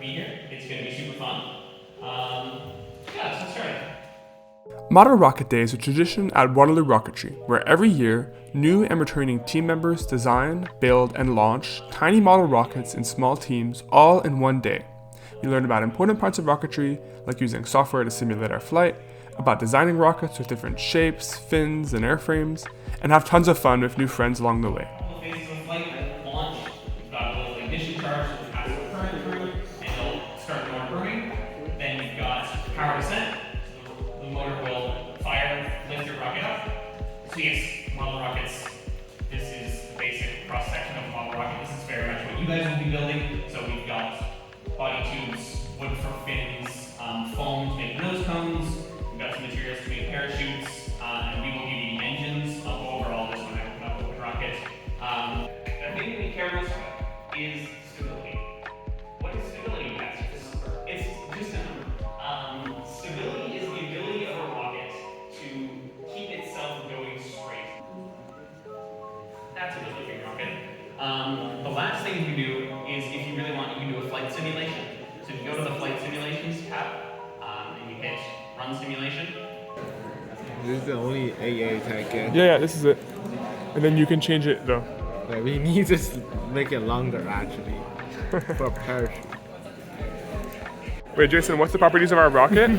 be here. It's going to be super fun. Yeah, so let's start. Model Rocket Day is a tradition at Waterloo Rocketry, where every year, new and returning team members design, build, and launch tiny model rockets in small teams all in one day. We learn about important parts of rocketry, like using software to simulate our flight, about designing rockets with different shapes, fins, and airframes, and have tons of fun with new friends along the way. Phases of flight, launch, you've got a little ignition charge, so pass the current through, and it'll start the motor burning. Then you've got power descent, so the motor will fire, lift your rocket up. So yes, model rockets, this is the basic cross-section of a model rocket. This is very much what you guys will be building. So we've got body tubes, wood for fins, foam to make nose cones, we've got some materials to make parachutes, and we will give you the engines. I'll go over all this when I open up Open Rocket. The thing we care most about is stability. What is stability, guys? It's just a number. Stability is the ability of a rocket to keep itself going straight. That's a good looking rocket. The last thing you can do is, if you really want, you can do a flight simulation. So if you go to the flight simulations tab, and you hit run simulation. This is the only AA tag. Yeah, this is it. And then you can change it though. But we need to make it longer actually for a parachute. Wait, Jason, what's the properties of our rocket?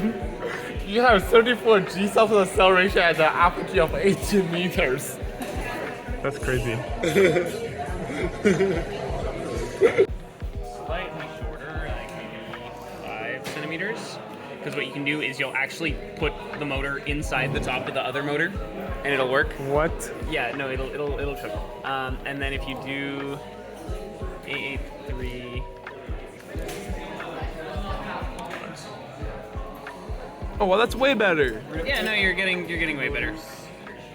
You have 34 G's of acceleration at the apogee of 18 meters. That's crazy. Slightly shorter, like maybe 5 centimeters. Because what you can do is you'll actually put the motor inside the top of the other motor, and it'll work. What? Yeah, no, it'll cook. And then if you do 883. Oh, well, that's way better. Yeah, no, you're getting way better.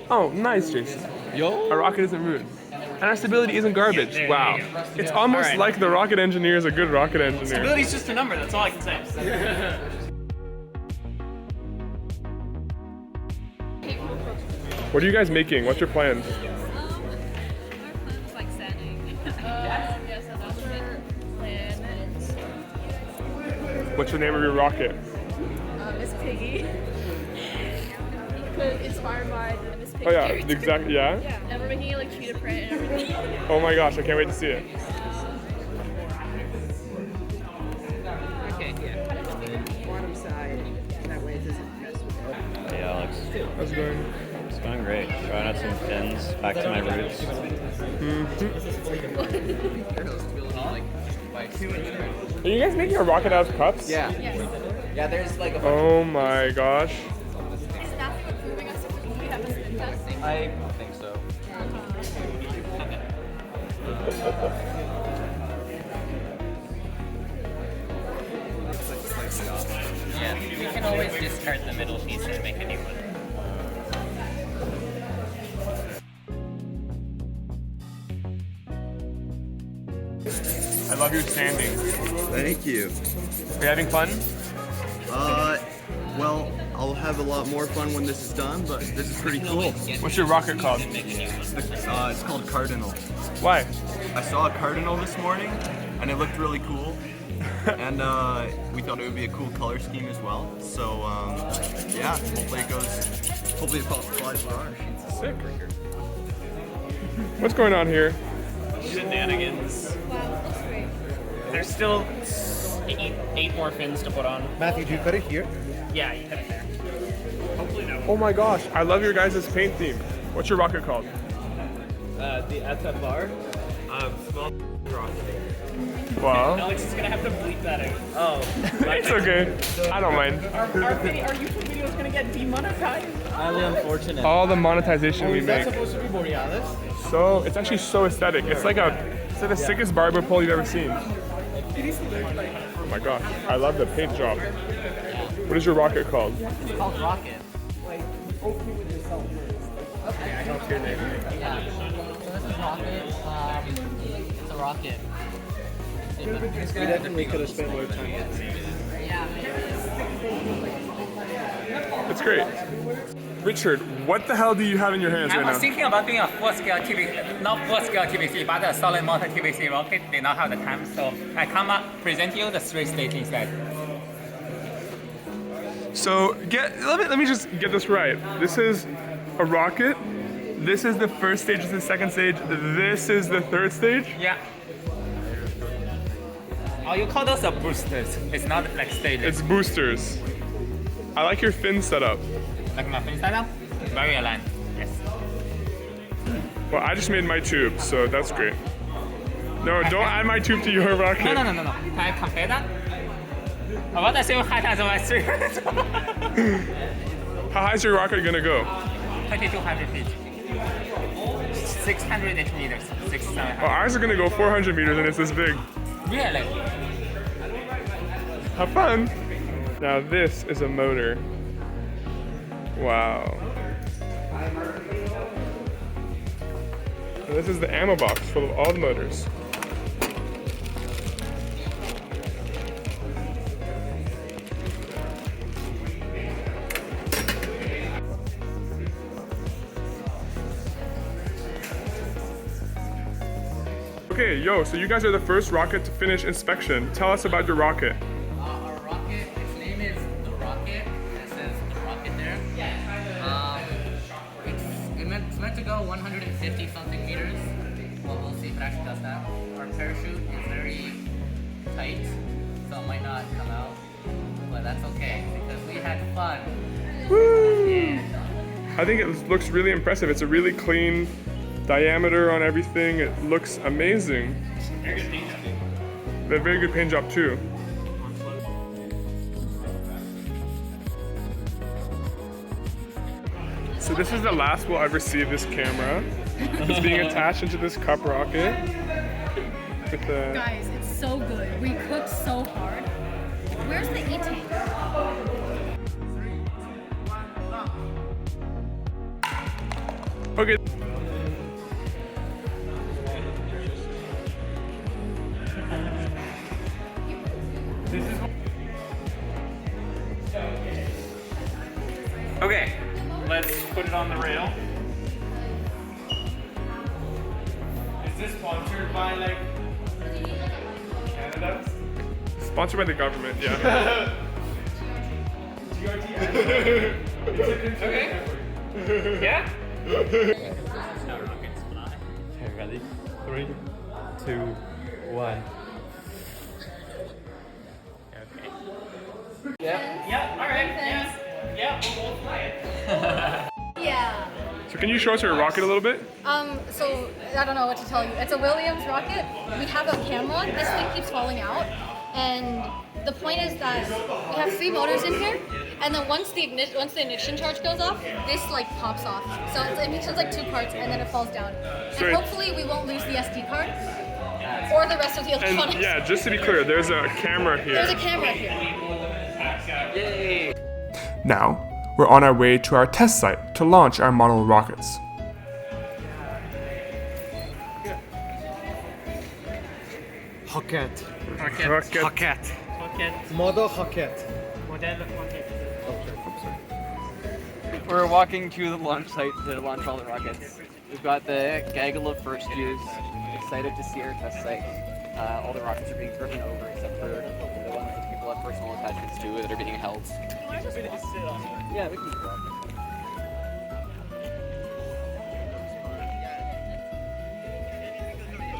Oh, nice, Jason. Yo. Our rocket isn't ruined. And our stability isn't garbage. Yeah, there Wow. you go. It's almost All right. like the rocket engineer is a good rocket engineer. Stability's just a number. That's all I can say. What are you guys making? What's your plan? Our plan is like sanding. Yes, so that's our plan. What's the name of your rocket? Miss Piggy. Inspired by the Miss Piggy Oh yeah, character. exactly, yeah? Yeah, and we're making it like cheetah print and everything. Oh my gosh, I can't wait to see it. Okay, yeah. Bottom side, that way it doesn't mess with it. Hey Alex, How's it going? it's going great. Trying out some fins, back to my roots. Are you guys making a rocket out of cups? Yeah. Yeah, there's like a Oh my gosh. Is staff approving us if we have a spin test? I think so. Yeah, we can always discard the middle piece and make a new one. I love your standing. Thank you. Are you having fun? Well, I'll have a lot more fun when this is done, but this is pretty cool. What's your rocket called? It's called Cardinal. Why? I saw a Cardinal this morning, and it looked really cool. And we thought it would be a cool color scheme as well. So yeah, hopefully it flies well. Sick. What's going on here? Shenanigans. Wow, that's great. There's still eight more fins to put on. Matthew, do you cut it here? Yeah, you cut it there. Hopefully no. Oh my gosh, I love your guys' paint theme. What's your rocket called? The SFR, small rocket. Wow. Alex is gonna have to bleep that out. Oh, It's okay. I don't mind. Our YouTube video is gonna get demonetized. highly unfortunate. All the monetization we make. supposed to be Borealis? So it's actually so aesthetic. It's like the sickest barber pole you've ever seen. Oh my gosh, I love the paint job. What is your rocket called? It's called Rocket. Okay, I don't hear that. Yeah. So this is Rocket. It's a rocket. We definitely could have spent more time. Yeah. It's great. Richard, what the hell do you have in your hands I right was now? thinking about doing a full-scale TVC, not full-scale TVC, but a solid motor TVC rocket. Did not have the time, so I come up present you the 3-stage instead. So let me just get this right. This is a rocket. This is the first stage, this is the second stage, this is the third stage? Yeah. Oh, you call those boosters. It's not like stages. It's boosters. I like your fin setup. Like my fin setup? Very aligned. Yes. Well, I just made my tube, so that's great. No, don't add my tube to your rocket. No. Can I compare that? About the same height as my 3. How high is your rocket gonna go? 2,200 feet. 600 meters. 600. Well, ours are gonna go 400 meters and it's this big. Really? Have fun. Now this is a motor. Wow. And this is the ammo box full of all the motors. Okay, yo, so you guys are the first rocket to finish inspection. Tell us about your rocket. Our rocket, its name is the Rocket. It says the Rocket there. It's meant to go 150 something meters. Well, we'll see if it actually does that. Our parachute is very tight, so it might not come out. But that's okay, because we had fun. Woo! Yeah. I think it looks really impressive. It's a really clean diameter on everything. It looks amazing. Very good paint job. A very good paint job too. So this is the last we'll ever see of this camera. It's being attached into this cup rocket. With the Guys, it's so good. We cooked so hard. Where's the e-tank? okay. Okay, let's put it on the rail. Is this sponsored by like Canada? Sponsored by the government, yeah. Okay. Yeah? Okay, ready? 3, 2, 1. Yeah, alright, yeah. Yeah, we'll fly it. Yeah. So can you show us your rocket a little bit? So I don't know what to tell you. It's a Williams rocket. We have a camera. This thing keeps falling out, and the point is that we have 3 motors in here, and then once the ignition charge goes off, this like pops off. So it ignitions like 2 parts, and then it falls down. Sweet. And hopefully we won't lose the SD card or the rest of the electronics. And yeah, just to be clear, there's a camera here. There's a camera here. Now, we're on our way to our test site to launch our model rockets. Rocket. Rocket. Model rocket. We're walking to the launch site to launch all the rockets. We've got the gaggle of first years excited to see our test site. All the rockets are being driven over except for the ones that people have personal attachments to that are being held. Yeah, we can just walk.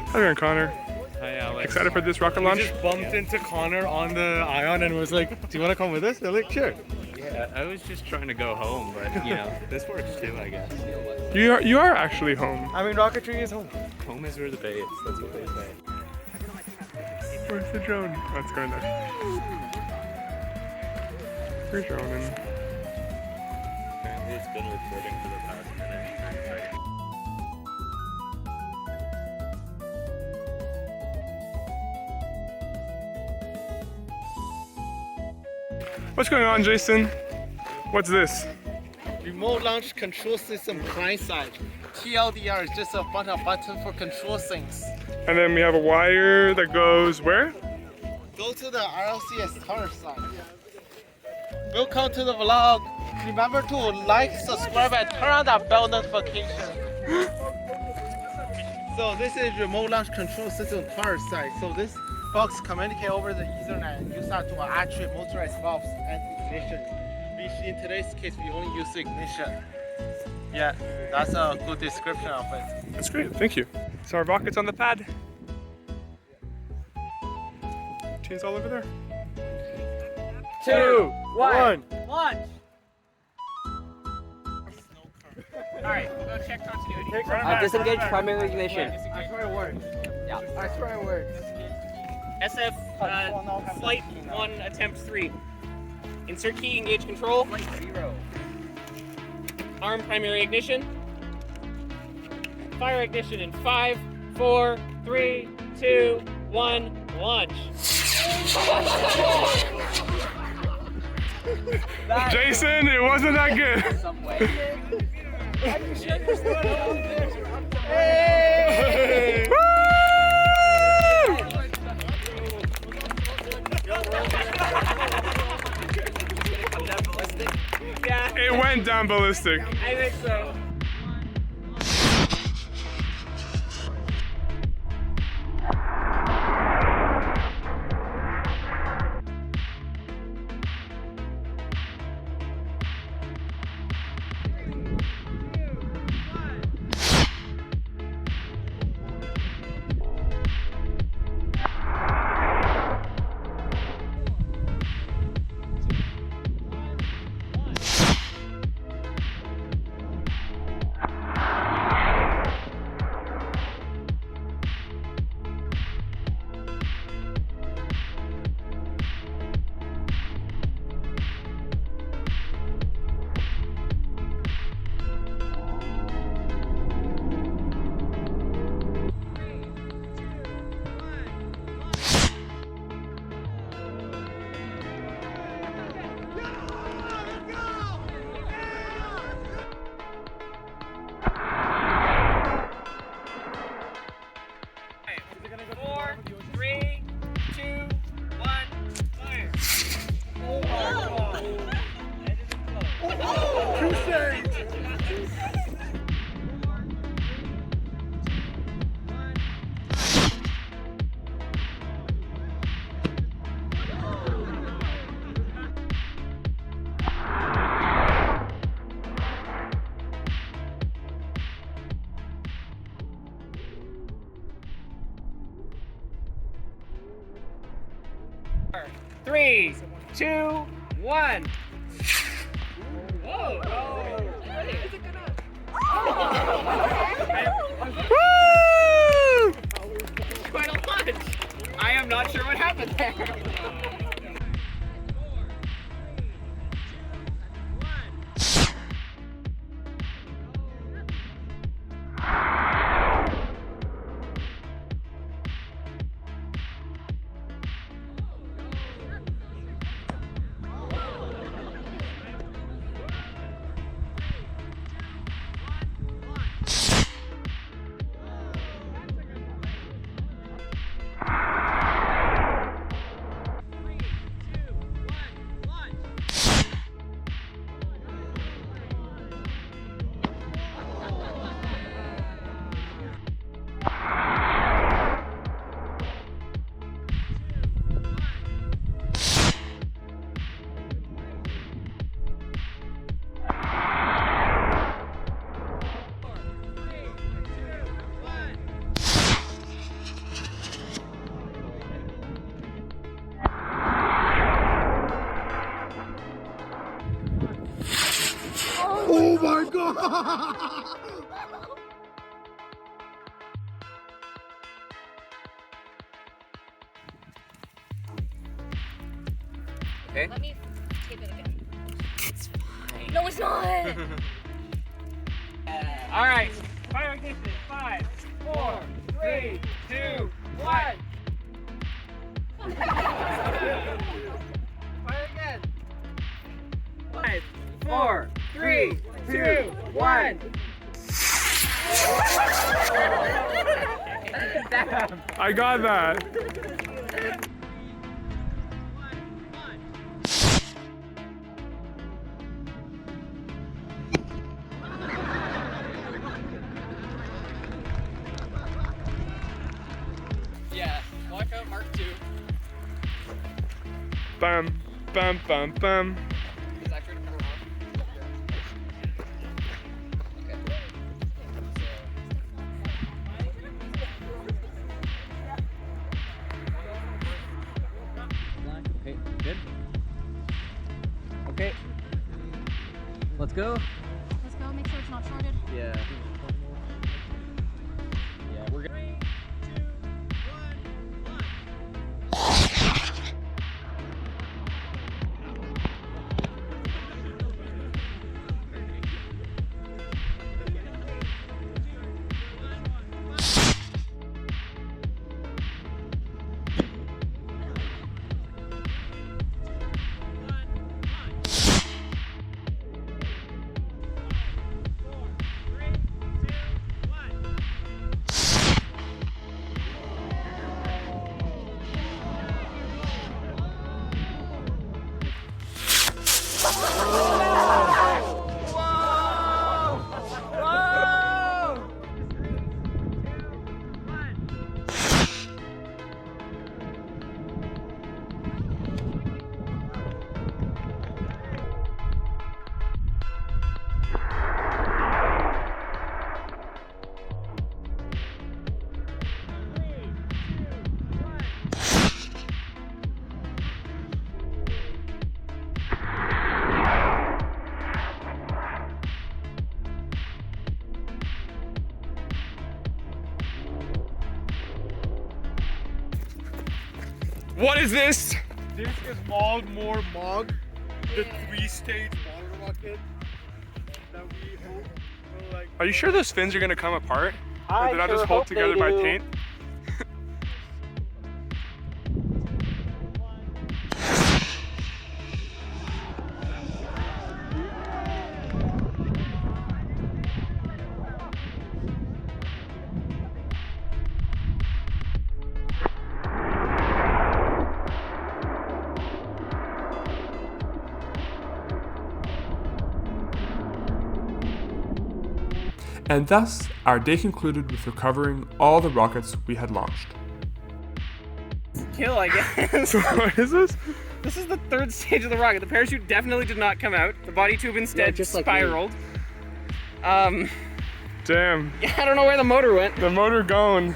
Hi there, Connor. Hi, Alex. Excited for this rocket launch? We just bumped into Connor on the Ion and was like, do you want to come with us? They're like, sure. Yeah, I was just trying to go home, but you know, this works too, I guess. You are actually home. I mean, rocketry is home. Home is where the bay is, that's what they say. Where's the drone? Oh, it's going there. We're droning. Apparently it's been recording for the past minute. What's going on, Jason? What's this? Remote launch control system client side. TLDR is just a bunch of buttons for control things. And then we have a wire that goes where? Go to the RLCS tower side. Welcome to the vlog. Remember to like, subscribe, and turn on that bell notification. So this is remote launch control system power side. So this box communicate over the Ethernet and use that to actuate motorized valves and ignition. Which in today's case we only use ignition. Yeah, that's a good description of it. That's great, thank you. So our rocket's on the pad. Chain's all over there. 2, 1. Launch! Alright, we'll go check continuity. Disengage primary ignition. I swear it works. Yeah. I swear it works. SF flight 1 attempt 3. Insert key, engage control. Flight 0. Arm primary ignition. Fire ignition in 5, 4, 3, 2, 1, launch. Jason, it wasn't that good. Some way. Hey! Yeah, It went down ballistic. I think so. Three, two, one. Whoa! Woo! Quite a launch. I am not sure what happened there. Oh my god! Okay. Let me tape it again. It's fine. No, it's not. All right. Fire ignition. 5, 4, 3, 2, 1. Fire again! 5, 4, 3, 2, 1. I got that. Bam, bam, bam, bam. Is that true to come Okay, good. Okay. Let's go. Let's go. Make sure it's not shorted. Yeah. Yeah, we're good. What is this? This is More Mog, the 3-stage water rocket that we hope will like. Are you sure those fins are gonna come apart? Or I they're not sure just hold hope they together by do. paint? And thus, our day concluded with recovering all the rockets we had launched. Kill, I guess. What is this? This is the third stage of the rocket. The parachute definitely did not come out. The body tube instead just like me. spiraled. Damn, I don't know where the motor went. the motor gone.